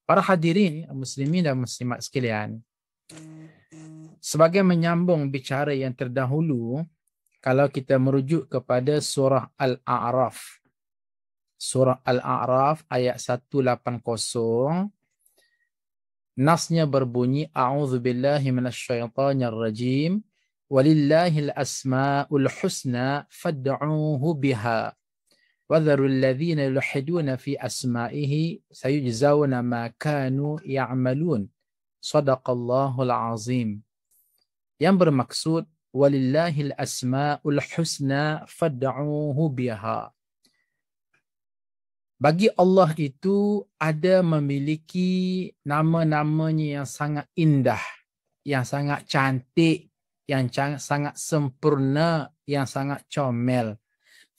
Para hadirin, muslimin dan muslimat sekalian, sebagai menyambung bicara yang terdahulu, kalau kita merujuk kepada surah Al-A'raf. Surah Al-A'raf ayat 180, nasnya berbunyi, A'udzubillahi minasyaitanirrajim, walillahil asma'ul husna fad'uuhu biha. وَذَرُوا الَّذِينَ يُلْحِدُونَ فِي أَسْمَائِهِ سَيُجْزَوْنَ مَا كَانُوا يَعْمَلُونَ صَدَقَ اللَّهُ الْعَظِيمُ. Yang bermaksud وَلِلَّهِ الْأَسْمَاءُ الْحُسْنَى فَادْعُوهُ بِهَا. Bagi Allah itu ada memiliki nama-namanya yang sangat indah, yang sangat cantik, yang sangat sempurna, yang sangat comel.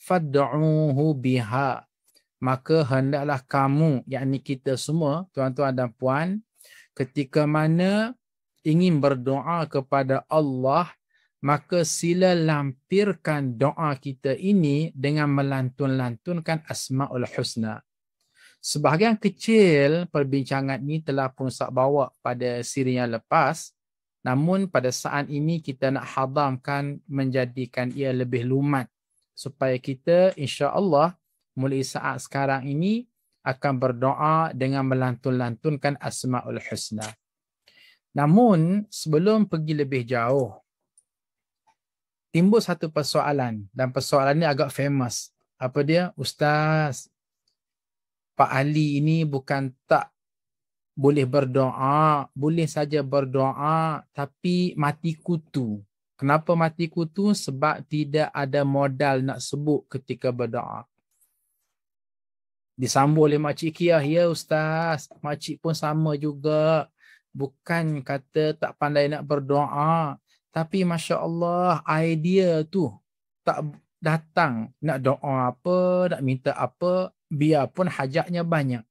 Fad'uuhu biha, maka hendaklah kamu, yakni kita semua, tuan-tuan dan puan, ketika mana ingin berdoa kepada Allah, maka sila lampirkan doa kita ini dengan melantun-lantunkan Asmaul Husna. Sebahagian kecil perbincangan ini telah pun Ustaz bawa pada siri yang lepas, namun pada saat ini kita nak hadamkan, menjadikan ia lebih lumat, supaya kita insya-Allah mulai saat sekarang ini akan berdoa dengan melantun-lantunkan Asmaul Husna. Namun sebelum pergi lebih jauh, timbul satu persoalan, dan persoalan ini agak famous. Apa dia? Ustaz, Pak Ali ini bukan tak boleh berdoa, boleh saja berdoa, tapi mati kutu. Kenapa mati kutu? Sebab tidak ada modal nak sebut ketika berdoa. Disambung oleh Makcik Kia, ya Ustaz, Makcik pun sama juga. Bukan kata tak pandai nak berdoa, tapi Masya Allah, idea tu tak datang. Nak doa apa, nak minta apa, biarpun hajatnya banyak.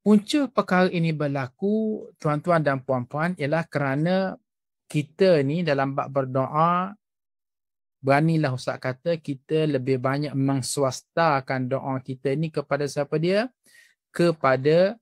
Punca perkara ini berlaku, tuan-tuan dan puan-puan, ialah kerana kita ni dalam bab berdoa, beranilah Ustaz kata, kita lebih banyak mengswastakan doa kita ni kepada siapa dia? Kepada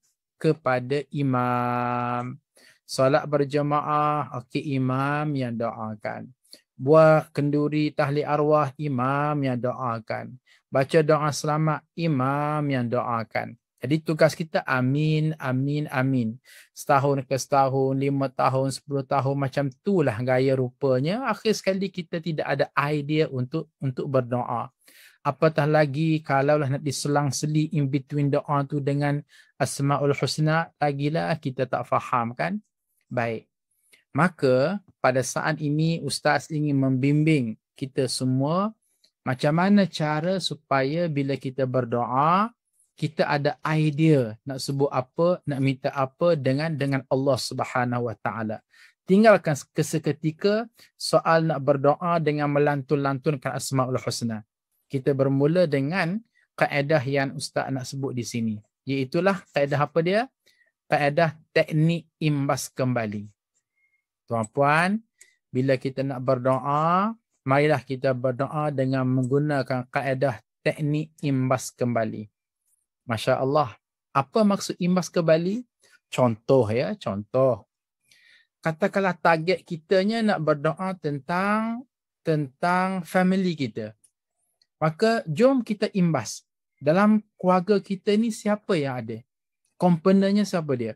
imam. Solat berjemaah, okey, imam yang doakan. Buah kenduri tahlil arwah, imam yang doakan. Baca doa selamat, imam yang doakan. Jadi tugas kita amin, amin, amin. Setahun ke setahun, 5 tahun, 10 tahun, macam itulah gaya rupanya. Akhir sekali kita tidak ada idea untuk berdoa. Apatah lagi kalaulah nak diselang-seli in between doa tu dengan Asmaul Husna, lagilah kita tak faham kan? Baik. Maka pada saat ini Ustaz ingin membimbing kita semua macam mana cara supaya bila kita berdoa, kita ada idea nak sebut apa, nak minta apa dengan Allah Subhanahu Wa Taala. Tinggalkan seketika soal nak berdoa dengan melantun-lantunkan Asmaul Husna. Kita bermula dengan kaedah yang Ustaz nak sebut di sini. Iaitulah kaedah apa dia? Kaedah teknik imbas kembali. Tuan-puan, bila kita nak berdoa, marilah kita berdoa dengan menggunakan kaedah teknik imbas kembali. Masya Allah. Apa maksud imbas kembali? Contoh ya, contoh. Katakanlah target kitanya nak berdoa tentang family kita. Maka jom kita imbas. Dalam keluarga kita ni siapa yang ada? Komponennya siapa dia?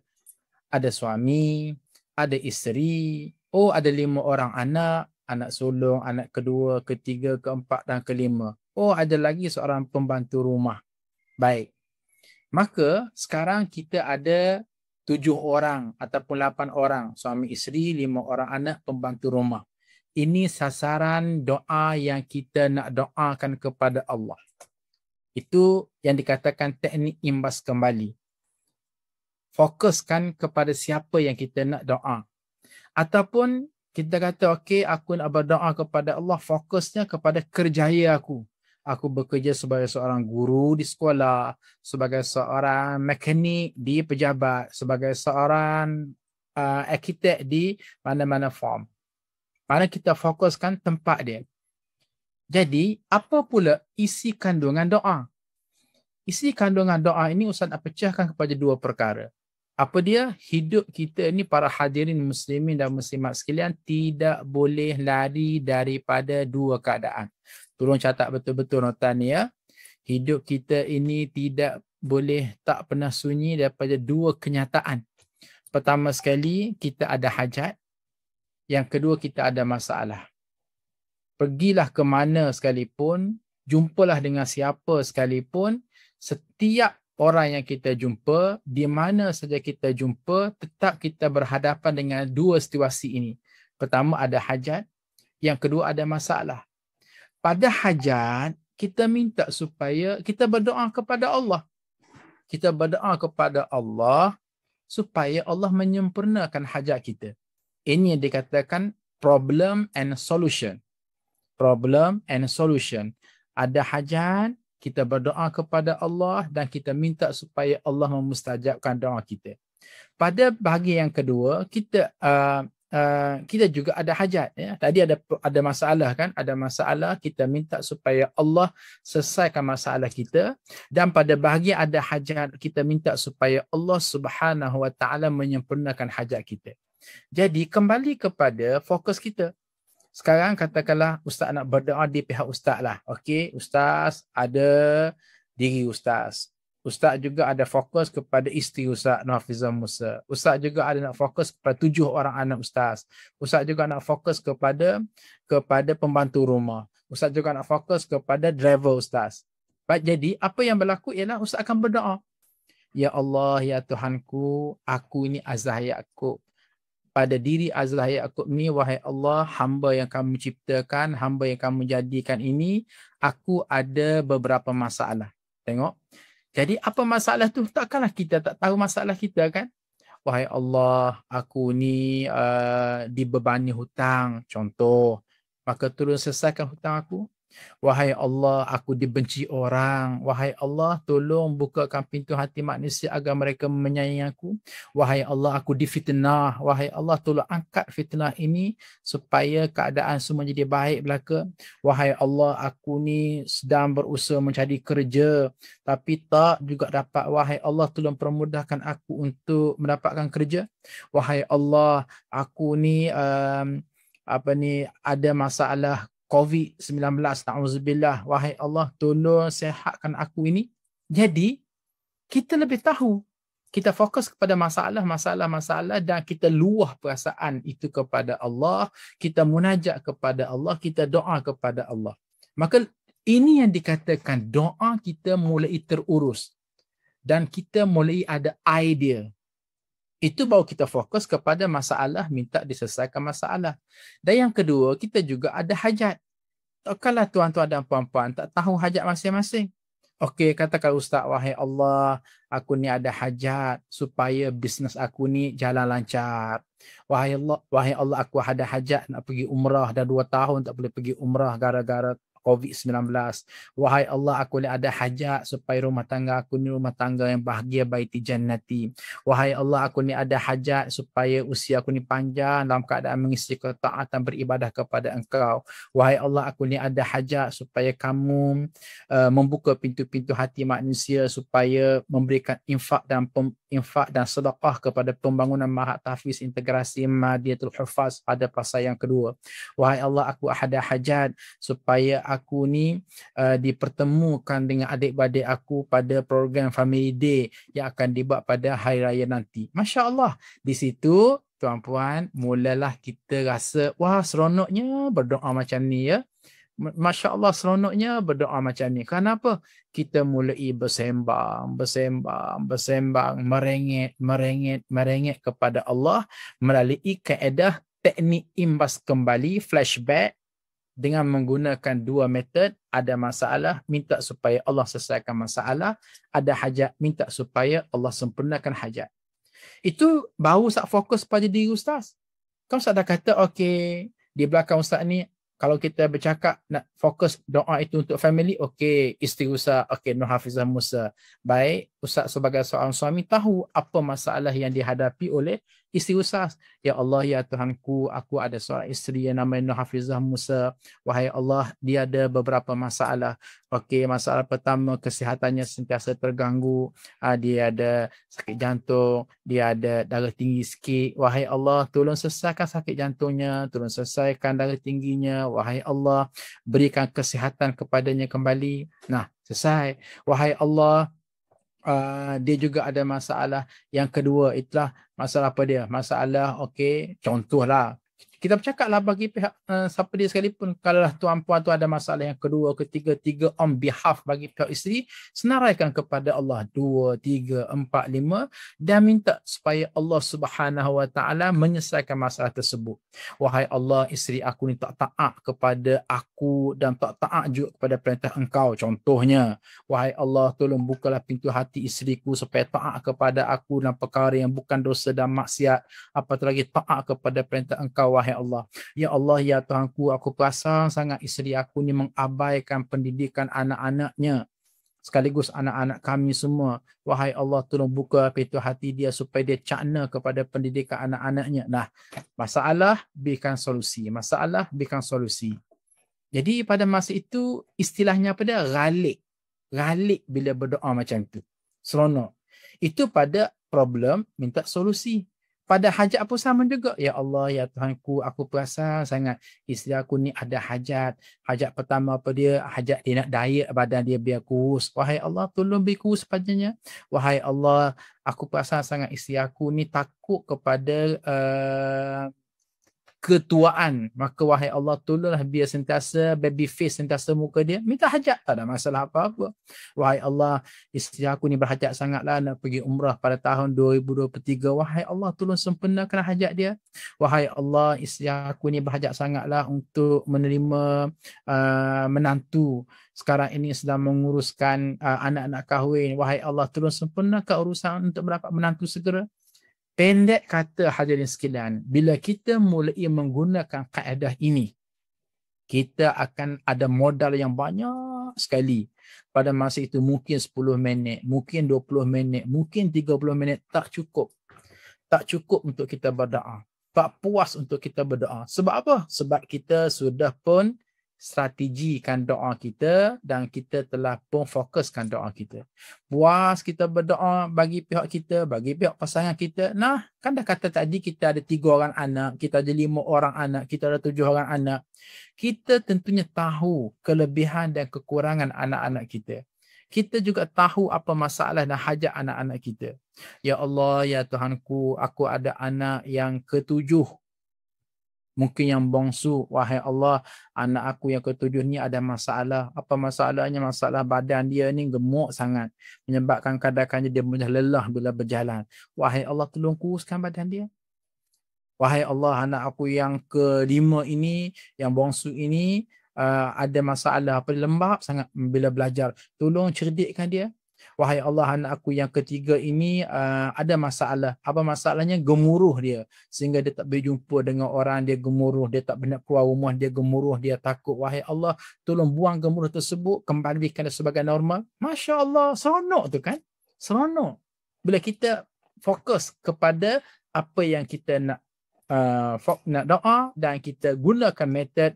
Ada suami, ada isteri, ada 5 orang anak, anak sulung, anak kedua, ketiga, keempat dan kelima. Ada lagi seorang pembantu rumah. Baik. Maka sekarang kita ada 7 orang ataupun 8 orang. Suami isteri, 5 orang anak, pembantu rumah. Ini sasaran doa yang kita nak doakan kepada Allah. Itu yang dikatakan teknik imbas kembali. Fokuskan kepada siapa yang kita nak doa. Ataupun kita kata, okey, aku nak berdoa kepada Allah, fokusnya kepada kerjaya aku. Aku bekerja sebagai seorang guru di sekolah, sebagai seorang mekanik di pejabat, sebagai seorang arkitek di mana-mana form. Mana kita fokuskan tempat dia. Jadi, apa pula isi kandungan doa? Isi kandungan doa ini Ustaz nak pecahkan kepada dua perkara. Apa dia? Hidup kita ni para hadirin muslimin dan muslimat sekalian tidak boleh lari daripada dua keadaan. Tolong catat betul-betul nota ni ya. Hidup kita ini tidak boleh tak pernah sunyi daripada dua kenyataan. Pertama sekali, kita ada hajat. Yang kedua, kita ada masalah. Pergilah ke mana sekalipun, jumpalah dengan siapa sekalipun, setiap orang yang kita jumpa, di mana saja kita jumpa, tetap kita berhadapan dengan dua situasi ini. Pertama ada hajat, yang kedua ada masalah. Pada hajat, kita minta supaya kita berdoa kepada Allah. Kita berdoa kepada Allah supaya Allah menyempurnakan hajat kita. Ini yang dikatakan problem and solution. Problem and solution. Ada hajat, kita berdoa kepada Allah dan kita minta supaya Allah memustajabkan doa kita. Pada bahagian yang kedua, kita juga ada hajat. Ya. Tadi ada masalah kan? Ada masalah, kita minta supaya Allah selesaikan masalah kita. Dan pada bahagian ada hajat, kita minta supaya Allah Subhanahu Wa Taala menyempurnakan hajat kita. Jadi kembali kepada fokus kita. Sekarang katakanlah Ustaz nak berdoa di pihak Ustaz lah. Okey, Ustaz ada diri Ustaz. Ustaz juga ada fokus kepada isteri Ustaz Nur Hafizah Musa. Ustaz juga ada nak fokus kepada 7 orang anak Ustaz. Ustaz juga nak fokus kepada pembantu rumah. Ustaz juga nak fokus kepada driver Ustaz. Baik, jadi apa yang berlaku ialah Ustaz akan berdoa. Ya Allah, ya Tuhanku, aku ini Azhar Yaqub. Pada diri Azhar Yaqub ni, wahai Allah, hamba yang kamu ciptakan, hamba yang kamu jadikan ini, aku ada beberapa masalah. Tengok. Jadi apa masalah tu? Takkanlah kita tak tahu masalah kita kan? Wahai Allah, aku ni dibebani hutang, contoh. Maka tolong selesaikan hutang aku. Wahai Allah, aku dibenci orang. Wahai Allah, tolong bukakan pintu hati manusia agar mereka menyayangi aku. Wahai Allah, aku difitnah. Wahai Allah, tolong angkat fitnah ini supaya keadaan semua jadi baik belaka. Wahai Allah, aku ni sedang berusaha mencari kerja tapi tak juga dapat. Wahai Allah, tolong permudahkan aku untuk mendapatkan kerja. Wahai Allah, aku ni ada masalah COVID-19, na'udzubillah. Wahai Allah, tolong sihatkan aku ini. Jadi, kita lebih tahu. Kita fokus kepada masalah dan kita luah perasaan itu kepada Allah. Kita munajat kepada Allah. Kita doa kepada Allah. Maka, ini yang dikatakan doa kita mulai terurus. Dan kita mulai ada idea. Itu baru kita fokus kepada masalah, minta diselesaikan masalah. Dan yang kedua, kita juga ada hajat. Takkanlah tuan-tuan dan puan-puan tak tahu hajat masing-masing. Okey, katakan Ustaz, wahai Allah, aku ni ada hajat supaya bisnes aku ni jalan lancar. Wahai Allah, aku ada hajat nak pergi umrah, dah 2 tahun tak boleh pergi umrah gara-gara COVID-19. Wahai Allah, aku ni ada hajat supaya rumah tangga aku ni rumah tangga yang bahagia baiti jannati. Wahai Allah, aku ni ada hajat supaya usia aku ni panjang dalam keadaan mengisi ketaatan beribadah kepada Engkau. Wahai Allah, aku ni ada hajat supaya kamu membuka pintu-pintu hati manusia supaya memberikan infak dan sedekah kepada pembangunan Ma'had Tahfiz Integrasi Madiatul Hufaz pada fasa yang kedua. Wahai Allah, aku ada hajat supaya aku ni dipertemukan dengan adik-beradik aku pada program Family Day yang akan dibuat pada hari raya nanti. Masya Allah, di situ tuan-puan mulalah kita rasa wah seronoknya berdoa macam ni ya. Masya Allah, seronoknya berdoa macam ni. Kenapa? Kita mulai bersembang, merengek kepada Allah melalui kaedah teknik imbas kembali, flashback, dengan menggunakan 2 metod. Ada masalah, minta supaya Allah selesaikan masalah. Ada hajat, minta supaya Allah sempurnakan hajat. Itu baru Ustaz fokus pada diri Ustaz. Kan Ustaz dah kata, okey, di belakang Ustaz ni, kalau kita bercakap nak fokus doa itu untuk family, okey, isteri Ustaz, okey, Nur Hafizah Musa. Baik, Ustaz sebagai seorang suami tahu apa masalah yang dihadapi oleh isteri Ustaz. Ya Allah, ya Tuhanku, aku ada seorang isteri yang namanya Nur Hafizah Musa. Wahai Allah, dia ada beberapa masalah. Okey, masalah pertama, kesihatannya sentiasa terganggu. Dia ada sakit jantung, dia ada darah tinggi sikit. Wahai Allah, tolong selesaikan sakit jantungnya, tolong selesaikan darah tingginya. Wahai Allah, berikan kesihatan kepadanya kembali. Nah, selesai. Wahai Allah, dia juga ada masalah yang kedua, itulah masalah apa dia? Masalah, okey, contohlah. Kita bercakaplah bagi pihak siapa dia sekalipun, kalau tuan puan tu ada masalah yang kedua, ketiga, tiga on behalf bagi pihak isteri, senaraikan kepada Allah 2, 3, 4, 5 dan minta supaya Allah Subhanahu Wa Taala menyelesaikan masalah tersebut. Wahai Allah, isteri aku ni tak taat kepada aku dan tak taat juga kepada perintah Engkau. Contohnya, wahai Allah, tolong bukalah pintu hati isteriku supaya taat kepada aku dalam perkara yang bukan dosa dan maksiat. Apatah lagi taat kepada perintah Engkau, wahai Allah. Ya Allah, ya Tuhanku, aku perasan sangat isteri aku ni mengabaikan pendidikan anak-anaknya, sekaligus anak-anak kami semua. Wahai Allah, tolong buka pintu hati dia supaya dia cakna kepada pendidikan anak-anaknya. Nah, masalah, berikan solusi. Masalah, berikan solusi. Jadi pada masa itu, istilahnya apa dia? Ralik. Ralik bila berdoa macam tu. Seronok. Itu pada problem, minta solusi. Pada hajat pun sama juga. Ya Allah, ya Tuhanku, aku perasan sangat isteri aku ni ada hajat. Hajat pertama apa dia? Hajat dia nak diet badan dia biar kurus. Wahai Allah, tolong beri kurus padanya. Wahai Allah, aku perasan sangat isteri aku ni takut kepada ketuaan. Maka wahai Allah, tolonglah biar sentiasa baby face sentiasa muka dia. Minta hajat, tak ada masalah apa-apa. Wahai Allah, isteri aku ni berhajat sangatlah nak pergi umrah pada tahun 2023. Wahai Allah, tolong sempurnakan hajat dia. Wahai Allah, isteri aku ni berhajat sangatlah untuk menerima menantu. Sekarang ini sedang menguruskan anak-anak kahwin. Wahai Allah, tolong sempurnakan urusan untuk mendapat menantu segera. Pendek kata hadirin sekalian, bila kita mulai menggunakan kaedah ini, kita akan ada modal yang banyak sekali. Pada masa itu mungkin 10 minit, mungkin 20 minit, mungkin 30 minit, tak cukup. Tak cukup untuk kita berdoa. Tak puas untuk kita berdoa. Sebab apa? Sebab kita sudah pun strategikan doa kita dan kita telah pun fokuskan doa kita. Puas kita berdoa bagi pihak kita, bagi pihak pasangan kita. Nah, kan dah kata tadi kita ada 3 orang anak, kita ada 5 orang anak, kita ada 7 orang anak. Kita tentunya tahu kelebihan dan kekurangan anak-anak kita. Kita juga tahu apa masalah dan hajat anak-anak kita. Ya Allah, ya Tuhanku, aku ada anak yang ke-7. Mungkin yang bongsu, wahai Allah, anak aku yang ke-7 ni ada masalah. Apa masalahnya? Masalah badan dia ni gemuk sangat. Menyebabkan kadang-kadang dia mudah lelah bila berjalan. Wahai Allah, tolong kuruskan badan dia. Wahai Allah, anak aku yang ke-5 ini, yang bongsu ini, ada masalah, lembab sangat bila belajar. Tolong cerdikkan dia. Wahai Allah, anak aku yang ke-3 ini ada masalah. Apa masalahnya? Gemuruh dia. Sehingga dia tak boleh jumpa dengan orang, dia gemuruh. Dia tak boleh keluar rumah, dia gemuruh, dia takut. Wahai Allah, tolong buang gemuruh tersebut, kembalikan dia sebagai normal. Masya Allah, seronok tu kan? Seronok. Bila kita fokus kepada apa yang kita nak doa dan kita gunakan metod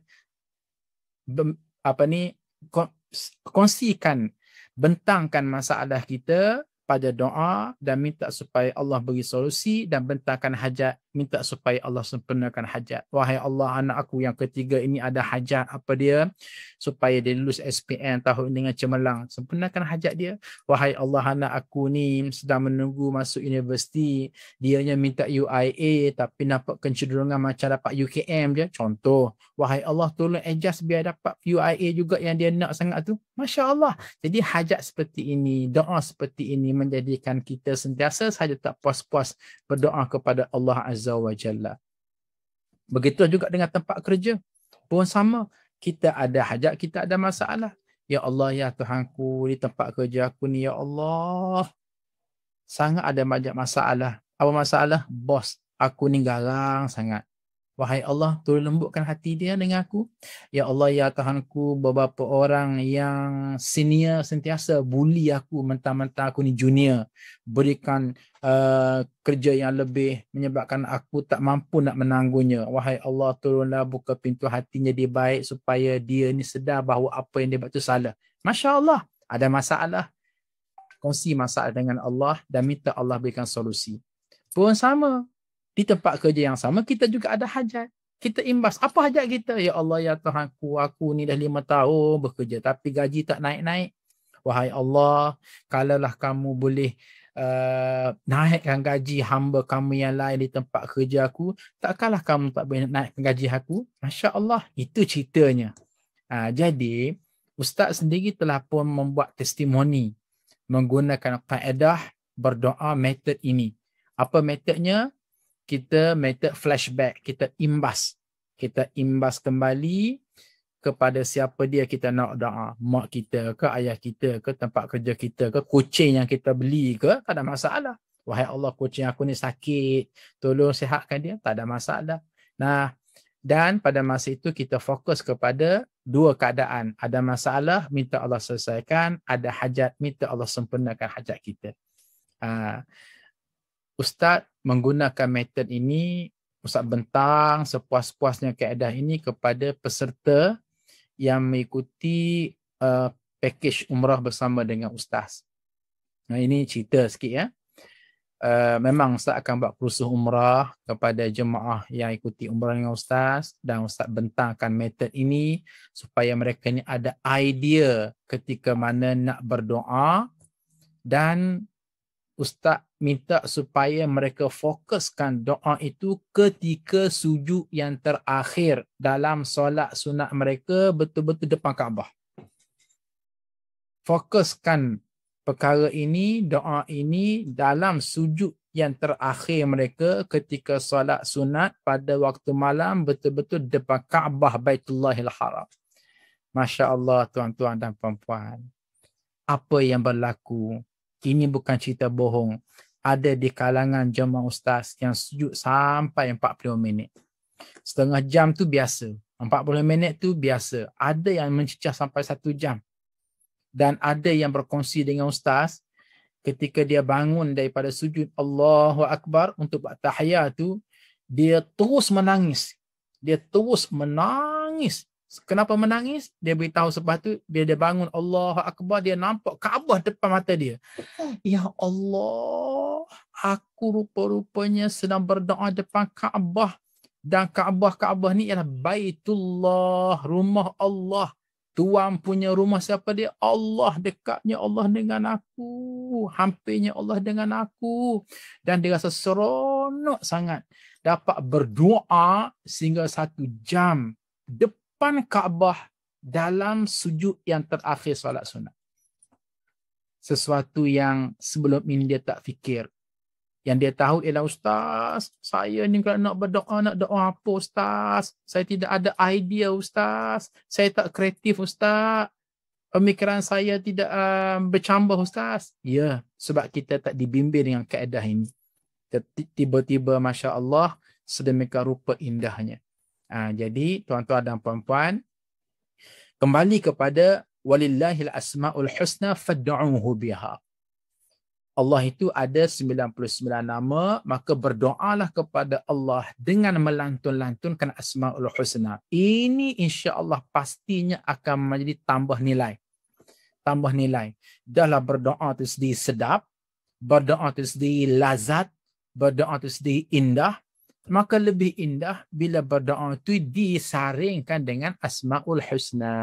kongsikan, bentangkan masalah kita pada doa dan minta supaya Allah beri solusi, dan bentangkan hajat, minta supaya Allah sempurnakan hajat. Wahai Allah, anak aku yang ke-3 ini ada hajat apa dia? Supaya dia lulus SPM tahun ini dengan cemerlang. Sempurnakan hajat dia. Wahai Allah, anak aku ni sedang menunggu masuk universiti. Dianya minta UIA tapi nampak kecenderungan macam dapat UKM dia. Contoh. Wahai Allah, tolong adjust biar dapat UIA juga yang dia nak sangat tu. Masya Allah. Jadi hajat seperti ini, doa seperti ini menjadikan kita sentiasa saja tak puas-puas berdoa kepada Allah Azza wa Jalla. Begitu juga dengan tempat kerja. Pun sama. Kita ada hajat, kita ada masalah. Ya Allah, ya Tuhanku, di tempat kerja aku ni, ya Allah, sangat ada banyak masalah. Apa masalah? Bos aku ni garang sangat. Wahai Allah, tolong lembutkan hati dia dengan aku. Ya Allah, ya Tuhanku, beberapa orang yang senior sentiasa bully aku mentang-mentang aku ni junior. Berikan kerja yang lebih menyebabkan aku tak mampu nak menanggungnya. Wahai Allah, tolonglah buka pintu hatinya dia baik supaya dia ni sedar bahawa apa yang dia buat tu salah. Masya Allah, ada masalah. Kongsi masalah dengan Allah dan minta Allah berikan solusi. Pun sama. Di tempat kerja yang sama, kita juga ada hajat. Kita imbas. Apa hajat kita? Ya Allah, ya Tuhanku, aku ni dah 5 tahun bekerja tapi gaji tak naik-naik. Wahai Allah, kalaulah kamu boleh naikkan gaji hamba kamu yang lain di tempat kerja aku, takkanlah kamu tak boleh naikkan gaji aku? Masya Allah, itu ceritanya. Jadi, Ustaz sendiri telah pun membuat testimoni menggunakan kaedah berdoa metod ini. Apa metodnya? Kita metod flashback, kita imbas kembali kepada siapa dia kita nak doa, mak kita ke, ayah kita ke, tempat kerja kita ke, kucing yang kita beli ke, tak ada masalah. Wahai Allah, kucing aku ni sakit, tolong sihatkan dia, tak ada masalah. Nah, dan pada masa itu kita fokus kepada dua keadaan, ada masalah minta Allah selesaikan, ada hajat minta Allah sempurnakan hajat kita. Ustaz menggunakan metod ini, Ustaz bentang sepuas-puasnya kaedah ini kepada peserta yang mengikuti package umrah bersama dengan Ustaz. Nah, ini cerita sikit ya. Memang Ustaz akan buat kursus umrah kepada jemaah yang ikuti umrah dengan Ustaz, dan Ustaz bentangkan metod ini supaya mereka ni ada idea ketika mana nak berdoa, dan Ustaz minta supaya mereka fokuskan doa itu ketika sujud yang terakhir dalam solat sunat mereka, betul-betul depan Kaabah. Fokuskan perkara ini, doa ini dalam sujud yang terakhir mereka ketika solat sunat pada waktu malam, betul-betul depan Kaabah Baitullahil Haram. Masya Allah, tuan-tuan dan puan-puan. Apa yang berlaku? Ini bukan cerita bohong. Ada di kalangan jemaah ustaz yang sujud sampai 40 minit. Setengah jam tu biasa. 40 minit tu biasa. Ada yang mencecah sampai 1 jam. Dan ada yang berkongsi dengan ustaz, ketika dia bangun daripada sujud Allahu Akbar untuk buat tahiyat tu, dia terus menangis. Dia terus menangis. Kenapa menangis? Dia beritahu sebab tu, dia bangun Allahu Akbar, dia nampak Kaabah depan mata dia. Ya Allah, aku rupa-rupanya sedang berdoa depan Kaabah. Dan Kaabah ni ialah Baitullah, rumah Allah. Tuan punya rumah siapa dia? Allah. Dekatnya Allah dengan aku. Hampirnya Allah dengan aku. Dan dia rasa seronok sangat dapat berdoa sehingga 1 jam depan Kaabah dalam sujud yang terakhir solat sunat. Sesuatu yang sebelum ini dia tak fikir. Yang dia tahu ialah, ustaz, saya ni kalau nak berdoa, nak doa apa ustaz? Saya tidak ada idea ustaz. Saya tak kreatif ustaz. Pemikiran saya tidak bercambah ustaz. Ya, sebab kita tak dibimbing dengan kaedah ini. Tiba-tiba Masya Allah, sedemikian rupa indahnya. Jadi tuan-tuan dan puan-puan, kembali kepada walillahil asmaul husna fad'uhu biha. Allah itu ada 99 nama, maka berdoalah kepada Allah dengan melantun-lantunkan asmaul husna. Ini insya-Allah pastinya akan menjadi tambah nilai. Tambah nilai. Dahlah berdoa itu sendiri sedap, berdoa itu sendiri lazat, berdoa itu sendiri indah. Maka lebih indah bila berdoa itu disaringkan dengan asmaul husna.